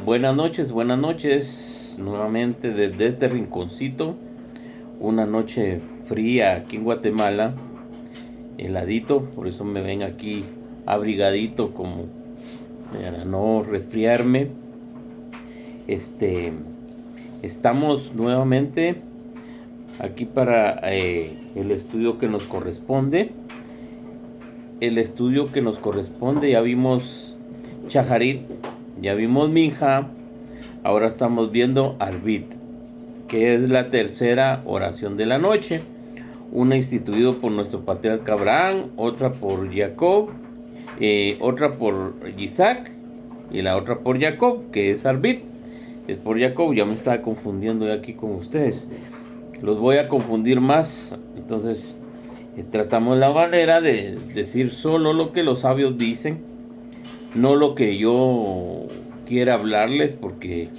Buenas noches, nuevamente desde este rinconcito, una noche fría aquí en Guatemala, heladito, por eso me ven aquí abrigadito como para no resfriarme. Estamos nuevamente aquí para el estudio que nos corresponde. Ya vimos Shaharit, ya vimos Minja, ahora estamos viendo Arbit, que es la tercera oración de la noche. Una instituida por nuestro patriarca Abraham, otra por Jacob, otra por Isaac y la otra por Jacob, que es Arbit. Es por Jacob, ya me estaba confundiendo aquí con ustedes. Los voy a confundir más, entonces tratamos la manera de decir solo lo que los sabios dicen, no lo que yo quiera hablarles, porque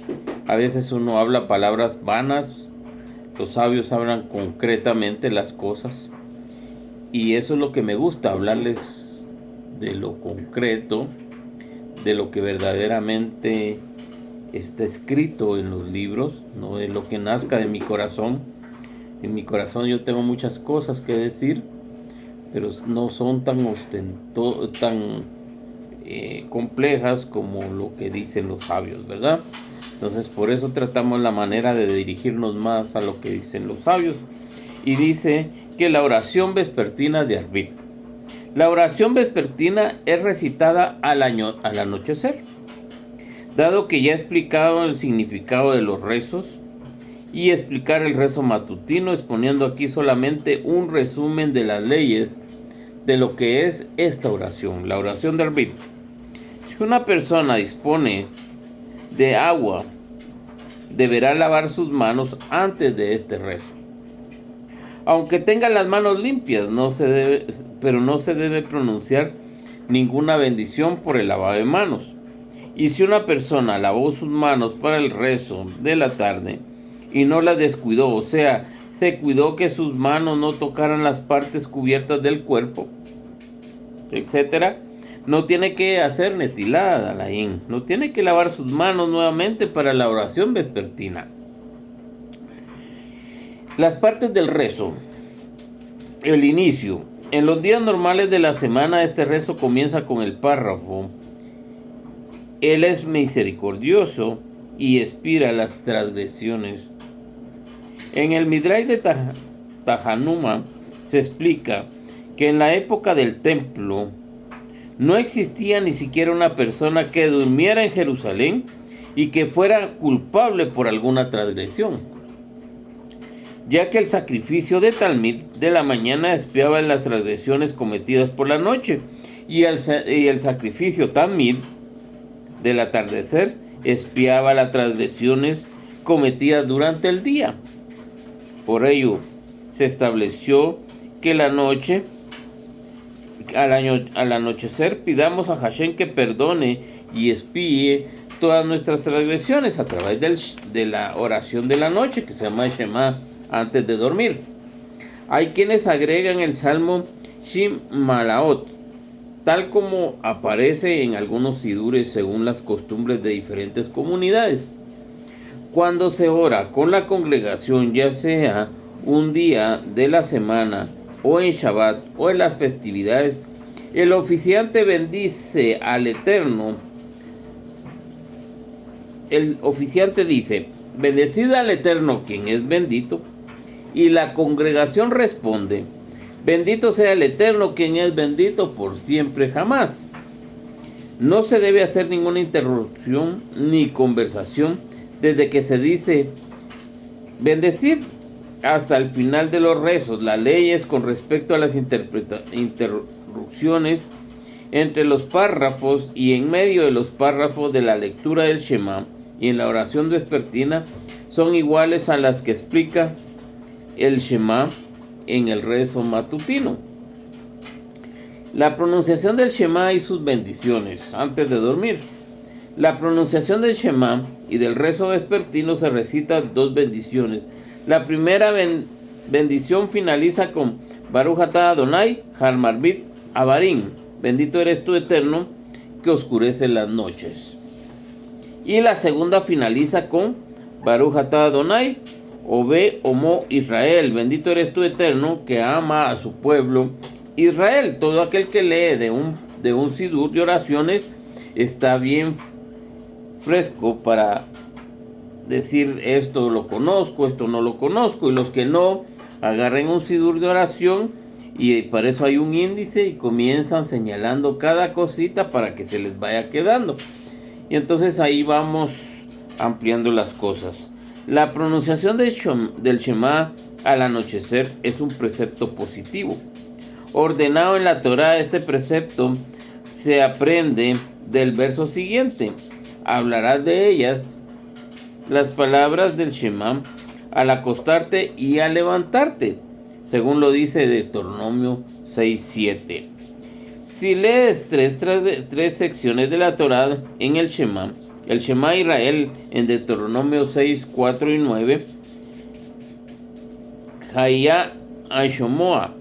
a veces uno habla palabras vanas. Los sabios hablan concretamente las cosas, y eso es lo que me gusta, hablarles de lo concreto, de lo que verdaderamente está escrito en los libros, no de lo que nazca de mi corazón. En mi corazón yo tengo muchas cosas que decir, pero no son tan complejas como lo que dicen los sabios, ¿verdad? Entonces por eso tratamos la manera de dirigirnos más a lo que dicen los sabios. Y dice que la oración vespertina de Arbit. La oración vespertina es recitada al anochecer. Dado que ya he explicado el significado de los rezos y explicar el rezo matutino, exponiendo aquí solamente un resumen de las leyes de lo que es esta oración, la oración de Arbit. Si una persona dispone de agua, deberá lavar sus manos antes de este rezo. Aunque tenga las manos limpias, pero no se debe pronunciar ninguna bendición por el lavado de manos. Y si una persona lavó sus manos para el rezo de la tarde y no las descuidó, o sea, se cuidó que sus manos no tocaran las partes cubiertas del cuerpo, etcétera, no tiene que hacer netilada, no tiene que lavar sus manos nuevamente para la oración vespertina. Las partes del rezo. El inicio. En los días normales de la semana, este rezo comienza con el párrafo: Él es misericordioso y expira las transgresiones. En el Midrash de Tahanuma se explica que en la época del templo no existía ni siquiera una persona que durmiera en Jerusalén y que fuera culpable por alguna transgresión, ya que el sacrificio de Talmid de la mañana expiaba las transgresiones cometidas por la noche, y el sacrificio Tamid del atardecer expiaba las transgresiones cometidas durante el día. Por ello, se estableció que al anochecer, pidamos a Hashem que perdone y expíe todas nuestras transgresiones a través de la oración de la noche, que se llama Shema, antes de dormir. Hay quienes agregan el salmo Shim Malaot, tal como aparece en algunos sidures según las costumbres de diferentes comunidades. Cuando se ora con la congregación, ya sea un día de la semana o en Shabbat o en las festividades, el oficiante bendice al Eterno. El oficiante dice: bendecid al Eterno, quien es bendito, y la congregación responde: bendito sea el Eterno, quien es bendito por siempre jamás. No se debe hacer ninguna interrupción ni conversación desde que se dice bendecid hasta el final de los rezos. Las leyes con respecto a las interrupciones entre los párrafos y en medio de los párrafos de la lectura del Shema y en la oración vespertina son iguales a las que explica el Shema en el rezo matutino. La pronunciación del Shema y sus bendiciones antes de dormir. La pronunciación del Shema y del rezo vespertino se recitan dos bendiciones. La primera bendición finaliza con Baruch atah Adonai Harmarbit Avarim, bendito eres tú, Eterno, que oscurece las noches. Y la segunda finaliza con Baruch atah Adonai, Obe Omo Israel. Bendito eres tú, Eterno, que ama a su pueblo Israel. Todo aquel que lee de un sidur de oraciones está bien fresco para decir esto lo conozco, esto no lo conozco. Y los que no, agarren un sidur de oración y para eso hay un índice y comienzan señalando cada cosita para que se les vaya quedando. Y entonces ahí vamos ampliando las cosas. La pronunciación del Shema al anochecer es un precepto positivo. Ordenado en la Torá, este precepto se aprende del verso siguiente. Hablarás de ellas, las palabras del Shema, al acostarte y al levantarte, según lo dice Deuteronomio 6:7. Si lees tres secciones de la Torá en el Shema Israel en Deuteronomio 6, 4 y 9, Hayá Ashomoa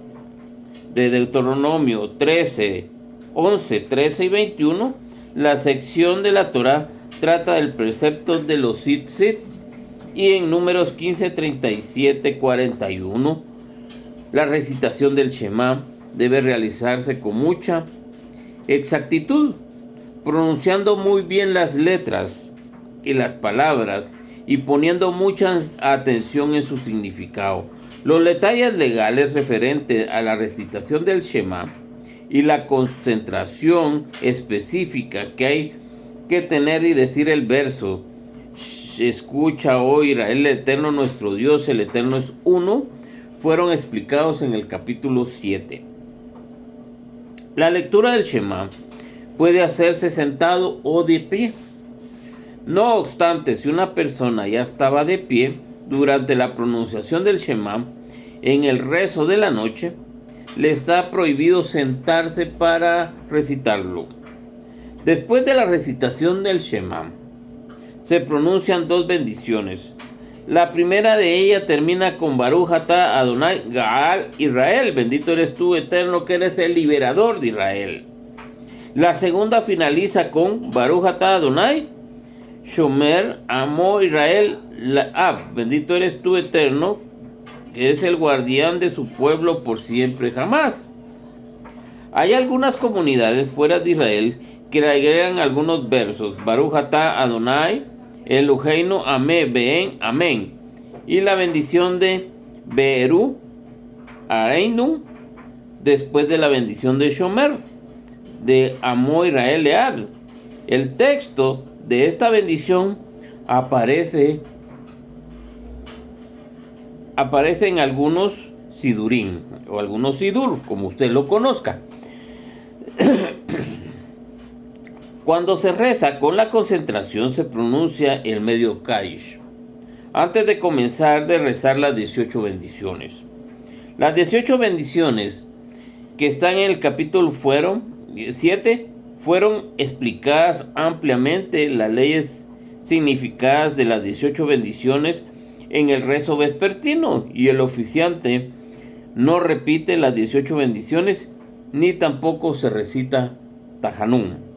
de Deuteronomio 13, 11, 13 y 21, la sección de la Torá trata del precepto de los tzitzit, y en Números 15, 37, 41, la recitación del Shema debe realizarse con mucha exactitud, pronunciando muy bien las letras y las palabras y poniendo mucha atención en su significado. Los detalles legales referentes a la recitación del Shema y la concentración específica que hay que tener y decir el verso: escucha, oh Israel, el Eterno nuestro Dios, el Eterno es uno, fueron explicados en el capítulo 7. La lectura del Shema puede hacerse sentado o de pie. No obstante, si una persona ya estaba de pie durante la pronunciación del Shema en el rezo de la noche, le está prohibido sentarse para recitarlo. Después de la recitación del Shema, se pronuncian dos bendiciones. La primera de ellas termina con Baruch atah Adonai Gaal Israel. Bendito eres tú, Eterno, que eres el liberador de Israel. La segunda finaliza con Baruch atah Adonai Shomer Amo Israel Laab. Bendito eres tú, Eterno, que es el guardián de su pueblo por siempre jamás. Hay algunas comunidades fuera de Israel que le agregan algunos versos: Baruch atah Adonai Eloheinu Amén Been Amén, y la bendición de Be'eru Areinu después de la bendición de Shomer de Amo Israel Lead. El texto de esta bendición aparece en algunos sidurín o algunos sidur, como usted lo conozca. Cuando se reza con la concentración, se pronuncia el medio Kadish antes de comenzar de rezar las 18 bendiciones. Las 18 bendiciones que están en el capítulo 7 fueron explicadas ampliamente, las leyes significadas de las 18 bendiciones en el rezo vespertino, y el oficiante no repite las 18 bendiciones ni tampoco se recita Tajanún.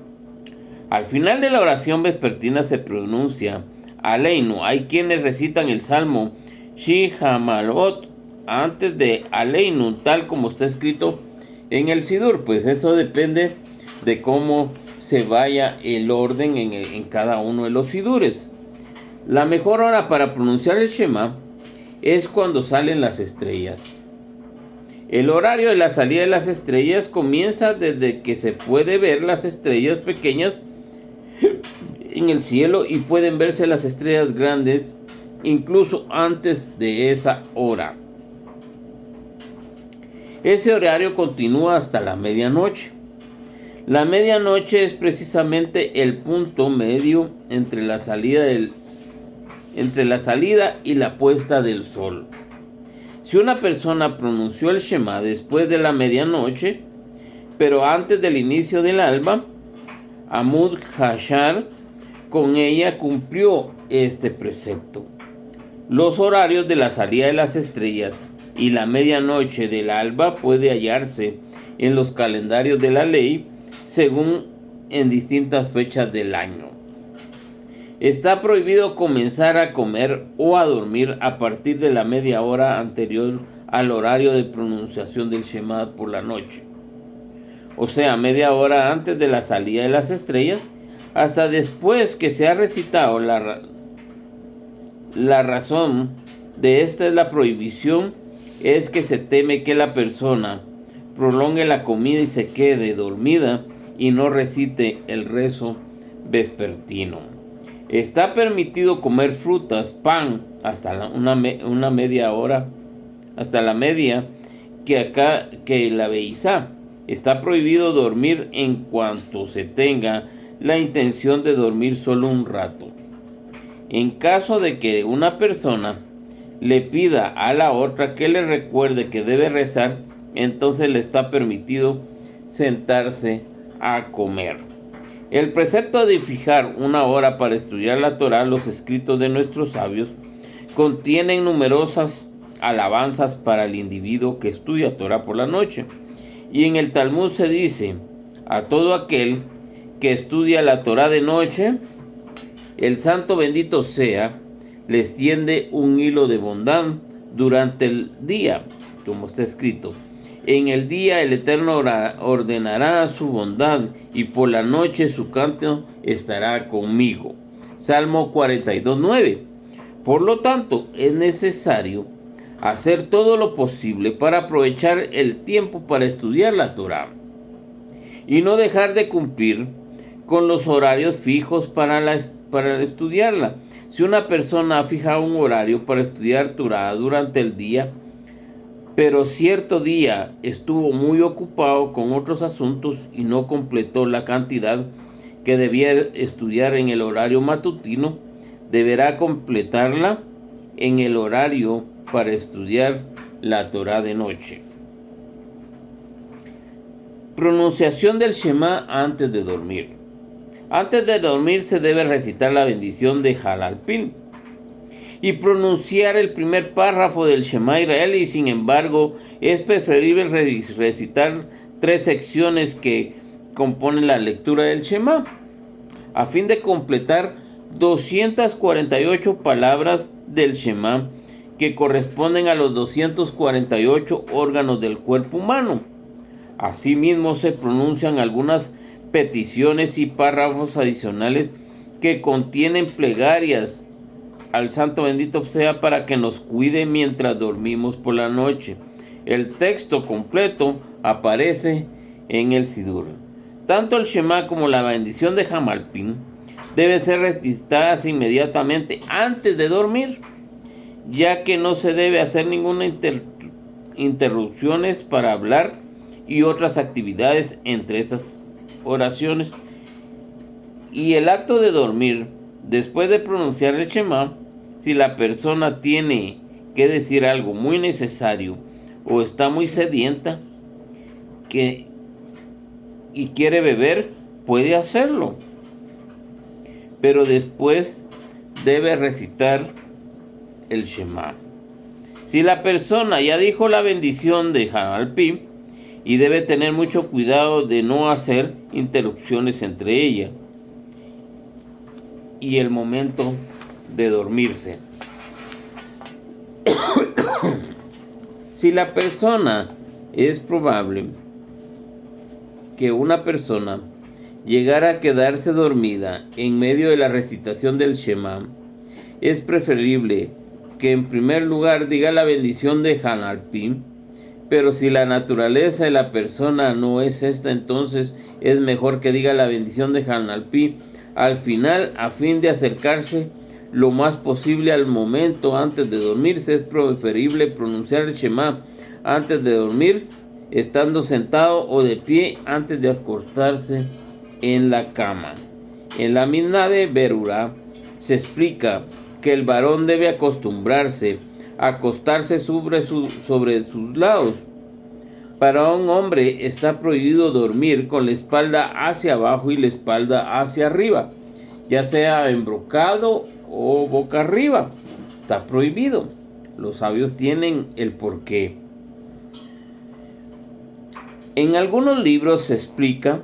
Al final de la oración vespertina se pronuncia Aleinu. Hay quienes recitan el salmo Shi Hamalot antes de Aleinu, tal como está escrito en el Sidur. Pues eso depende de cómo se vaya el orden en cada uno de los Sidures. La mejor hora para pronunciar el Shema es cuando salen las estrellas. El horario de la salida de las estrellas comienza desde que se puede ver las estrellas pequeñas en el cielo, y pueden verse las estrellas grandes incluso antes de esa hora. Ese horario continúa hasta la medianoche. La medianoche es precisamente el punto medio entre la salida y la puesta del sol. Si una persona pronunció el Shema después de la medianoche, pero antes del inicio del alba, Amud Hashar con ella cumplió este precepto. Los horarios de la salida de las estrellas y la medianoche del alba puede hallarse en los calendarios de la ley según en distintas fechas del año. Está prohibido comenzar a comer o a dormir a partir de la media hora anterior al horario de pronunciación del Shema por la noche. O sea, media hora antes de la salida de las estrellas, hasta después que se ha recitado la razón de esta es la prohibición, es que se teme que la persona prolongue la comida y se quede dormida y no recite el rezo vespertino. Está permitido comer frutas, pan, hasta una media hora, hasta la media que la Beizá. Está prohibido dormir en cuanto se tenga la intención de dormir solo un rato. En caso de que una persona le pida a la otra que le recuerde que debe rezar, entonces le está permitido sentarse a comer. El precepto de fijar una hora para estudiar la Torá, los escritos de nuestros sabios, contienen numerosas alabanzas para el individuo que estudia Torá por la noche. Y en el Talmud se dice: a todo aquel que estudia la Torá de noche, el santo bendito sea, le extiende un hilo de bondad durante el día, como está escrito: en el día el Eterno ordenará su bondad, y por la noche su canto estará conmigo. Salmo 42:9. Por lo tanto, es necesario hacer todo lo posible para aprovechar el tiempo para estudiar la Torá y no dejar de cumplir con los horarios fijos para estudiarla. Si una persona ha fijado un horario para estudiar Torá durante el día, pero cierto día estuvo muy ocupado con otros asuntos y no completó la cantidad que debía estudiar en el horario matutino, deberá completarla en el horario para estudiar la Torá de noche. Pronunciación del Shema antes de dormir. Antes de dormir se debe recitar la bendición de Halalpin y pronunciar el primer párrafo del Shema Israel, y sin embargo es preferible recitar 3 secciones que componen la lectura del Shema, a fin de completar 248 palabras del Shema que corresponden a los 248 órganos del cuerpo humano. Asimismo se pronuncian algunas peticiones y párrafos adicionales que contienen plegarias al santo bendito sea para que nos cuide mientras dormimos por la noche. El texto completo aparece en el Sidur. Tanto el Shema como la bendición de Hamalpin deben ser recitadas inmediatamente antes de dormir, ya que no se debe hacer ninguna interrupciones para hablar y otras actividades entre estas oraciones. Y el acto de dormir, después de pronunciar el Shema, si la persona tiene que decir algo muy necesario o está muy sedienta y quiere beber, puede hacerlo, pero después debe recitar el Shema. Si la persona ya dijo la bendición de Halalpin, y debe tener mucho cuidado de no hacer interrupciones entre ella y el momento de dormirse. Si la persona, es probable que una persona llegara a quedarse dormida en medio de la recitación del Shema, es preferible que en primer lugar diga la bendición de Halalpin, pero si la naturaleza de la persona no es esta, entonces es mejor que diga la bendición de Halalpin al final, a fin de acercarse lo más posible al momento antes de dormirse. Es preferible pronunciar el Shema antes de dormir, estando sentado o de pie antes de acostarse en la cama. En la Mishnah de Berurá se explica que el varón debe acostumbrarse a acostarse sobre sus lados. Para un hombre está prohibido dormir con la espalda hacia abajo y la espalda hacia arriba, ya sea embrocado o boca arriba. Está prohibido. Los sabios tienen el porqué. En algunos libros se explica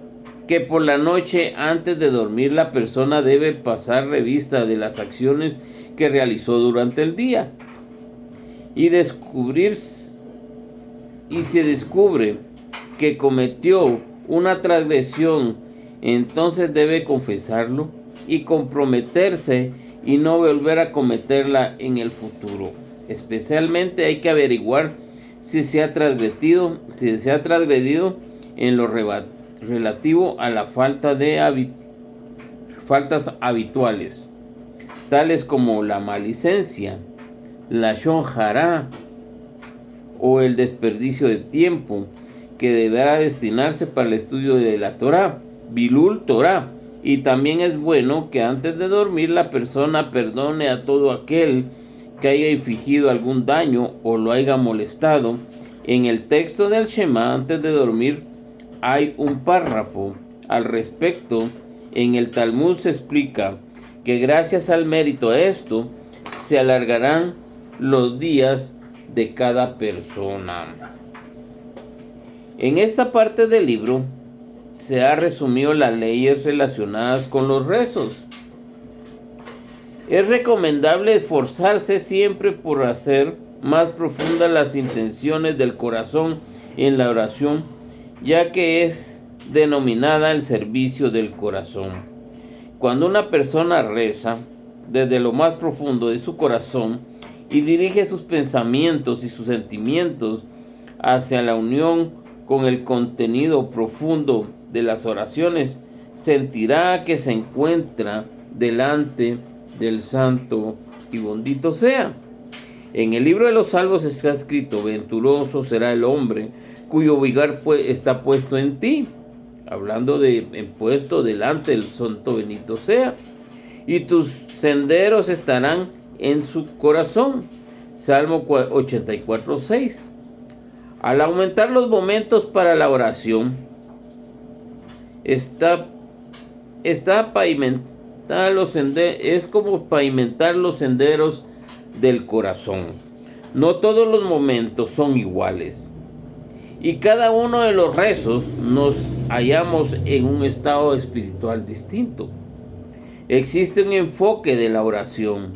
que por la noche antes de dormir la persona debe pasar revista de las acciones que realizó durante el día y se descubre que cometió una transgresión, entonces debe confesarlo y comprometerse y no volver a cometerla en el futuro. Especialmente hay que averiguar si se ha transgredido en lo relativo a la faltas habituales, tales como la maledicencia, la lashon hará o el desperdicio de tiempo que deberá destinarse para el estudio de la Torá, Bilul Torá. Y también es bueno que antes de dormir la persona perdone a todo aquel que haya infligido algún daño o lo haya molestado. En el texto del Shema antes de dormir hay un párrafo al respecto. En el Talmud se explica que gracias al mérito a esto se alargarán los días de cada persona. En esta parte del libro se ha resumido las leyes relacionadas con los rezos. Es recomendable esforzarse siempre por hacer más profundas las intenciones del corazón en la oración, ya que es denominada el servicio del corazón. Cuando una persona reza desde lo más profundo de su corazón y dirige sus pensamientos y sus sentimientos hacia la unión con el contenido profundo de las oraciones, sentirá que se encuentra delante del Santo y bendito sea. En el libro de los Salmos está escrito: venturoso será el hombre cuyo hogar está puesto en ti, hablando de puesto delante del Santo bendito sea, y tus senderos estarán en su corazón. Salmo 84:6. Al aumentar los momentos para la oración, es como pavimentar los senderos del corazón. No todos los momentos son iguales, y cada uno de los rezos nos hallamos en un estado espiritual distinto. Existe un enfoque de la oración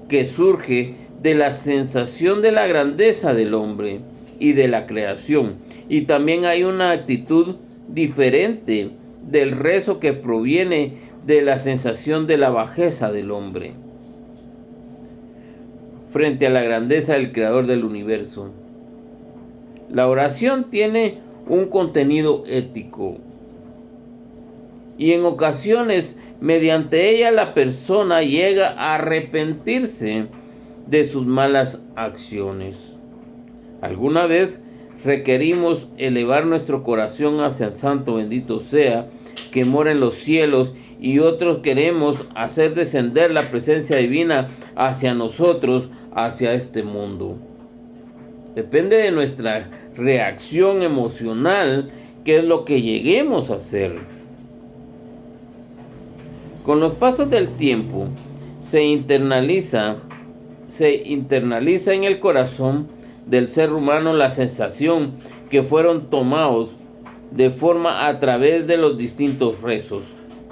que surge de la sensación de la grandeza del hombre y de la creación, y también hay una actitud diferente del rezo que proviene de la sensación de la bajeza del hombre frente a la grandeza del creador del universo. La oración tiene un contenido ético y en ocasiones mediante ella la persona llega a arrepentirse de sus malas acciones. Alguna vez requerimos elevar nuestro corazón hacia el Santo bendito sea, que mora en los cielos, y otros queremos hacer descender la presencia divina hacia nosotros, hacia este mundo. Depende de nuestra reacción emocional qué es lo que lleguemos a hacer. Con los pasos del tiempo se internaliza en el corazón del ser humano la sensación que fueron tomados de forma a través de los distintos rezos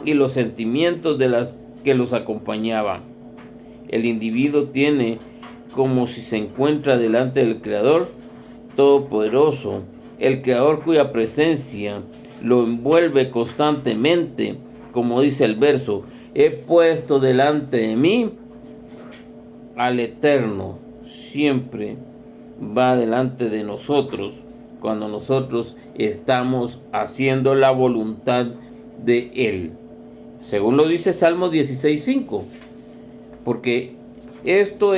y los sentimientos de las que los acompañaban. El individuo tiene como si se encuentra delante del Creador Todopoderoso, el Creador cuya presencia lo envuelve constantemente, como dice el verso: he puesto delante de mí al Eterno. Siempre va delante de nosotros cuando nosotros estamos haciendo la voluntad de Él, según lo dice Salmos 16:5. Porque esto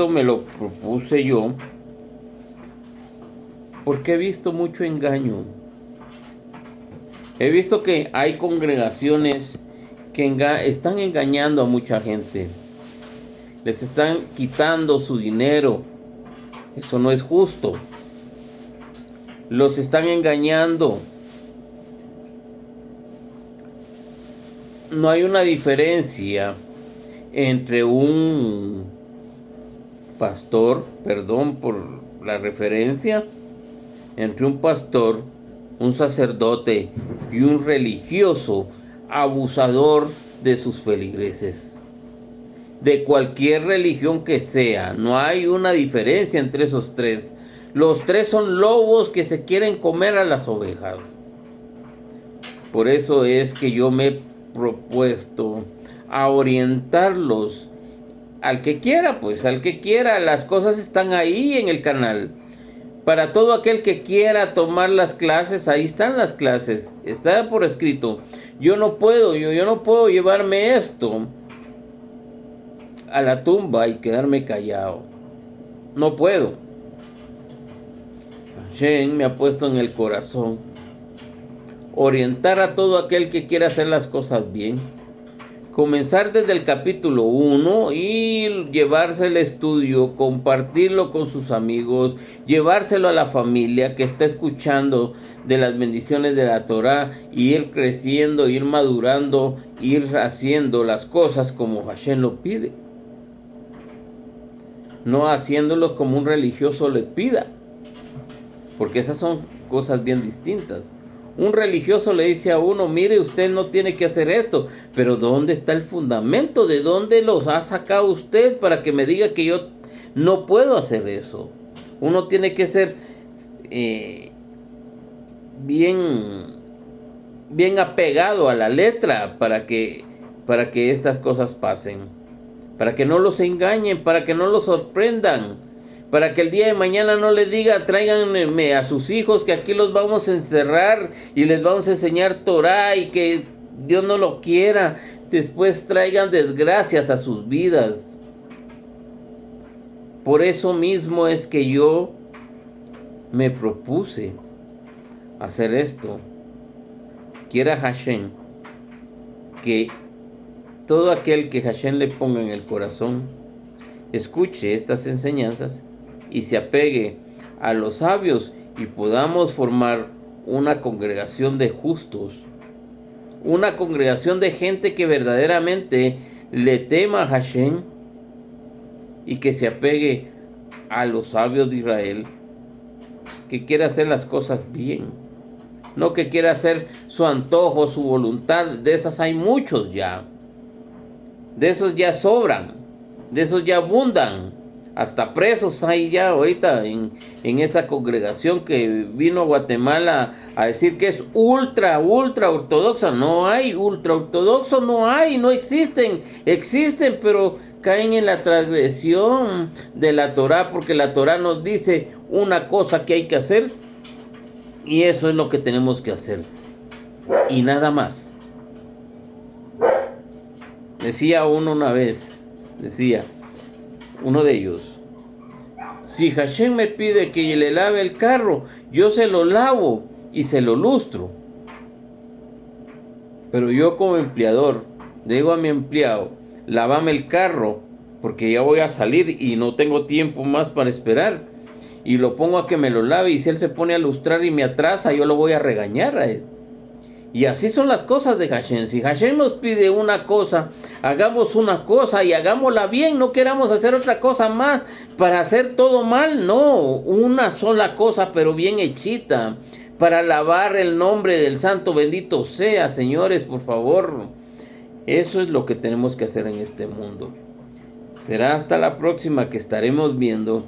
me lo propuse yo, porque he visto mucho engaño. He visto que hay congregaciones que están engañando a mucha gente. Les están quitando su dinero. Eso no es justo. Los están engañando. No hay una diferencia entre un pastor, perdón por la referencia, entre un pastor un sacerdote y un religioso abusador de sus feligreses. De cualquier religión que sea, no hay una diferencia entre esos tres. Los tres son lobos que se quieren comer a las ovejas. Por eso es que yo me he propuesto a orientarlos al que quiera, pues al que quiera. Las cosas están ahí en el canal. Para todo aquel que quiera tomar las clases, ahí están las clases. Está por escrito. Yo no puedo llevarme esto a la tumba y quedarme callado. No puedo. Hashem me ha puesto en el corazón orientar a todo aquel que quiera hacer las cosas bien. Comenzar desde el capítulo 1 y llevarse el estudio, compartirlo con sus amigos, llevárselo a la familia que está escuchando de las bendiciones de la Torah, y ir creciendo, ir madurando, ir haciendo las cosas como Hashem lo pide. No haciéndolos como un religioso le pida, porque esas son cosas bien distintas. Un religioso le dice a uno, mire, usted no tiene que hacer esto, pero ¿dónde está el fundamento? ¿De dónde los ha sacado usted para que me diga que yo no puedo hacer eso? Uno tiene que ser bien apegado a la letra para que estas cosas pasen, para que no los engañen, para que no los sorprendan, para que el día de mañana no les diga, tráiganme a sus hijos que aquí los vamos a encerrar y les vamos a enseñar Torah, y que Dios no lo quiera, después traigan desgracias a sus vidas. Por eso mismo es que yo me propuse hacer esto. Quiera Hashem que todo aquel que Hashem le ponga en el corazón escuche estas enseñanzas y se apegue a los sabios, y podamos formar una congregación de justos, una congregación de gente que verdaderamente le tema a Hashem y que se apegue a los sabios de Israel, que quiera hacer las cosas bien, no que quiera hacer su antojo, su voluntad. De esas hay muchos ya, de esos ya sobran, de esos ya abundan. Hasta presos hay ya ahorita en esta congregación que vino a Guatemala a decir que es ultra ortodoxa. No hay ultra ortodoxo, no existen, pero caen en la transgresión de la Torah, porque la Torah nos dice una cosa que hay que hacer, y eso es lo que tenemos que hacer, y nada más. Decía uno una vez, uno de ellos, si Hashem me pide que le lave el carro, yo se lo lavo y se lo lustro. Pero yo como empleador digo a mi empleado, lávame el carro porque ya voy a salir y no tengo tiempo más para esperar, y lo pongo a que me lo lave, y si él se pone a lustrar y me atrasa, yo lo voy a regañar a él. Y así son las cosas de Hashem. Si Hashem nos pide una cosa, hagamos una cosa y hagámosla bien. No queramos hacer otra cosa más para hacer todo mal. No, una sola cosa, pero bien hechita, para alabar el nombre del Santo bendito sea. Señores, por favor, eso es lo que tenemos que hacer en este mundo. Será hasta la próxima que estaremos viendo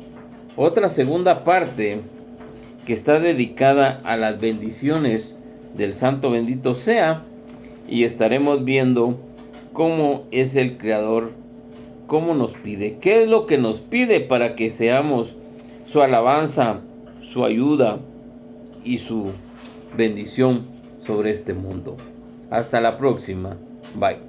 otra segunda parte que está dedicada a las bendiciones del Santo bendito sea, y estaremos viendo cómo es el Creador, cómo nos pide, qué es lo que nos pide para que seamos su alabanza, su ayuda y su bendición sobre este mundo. Hasta la próxima. Bye.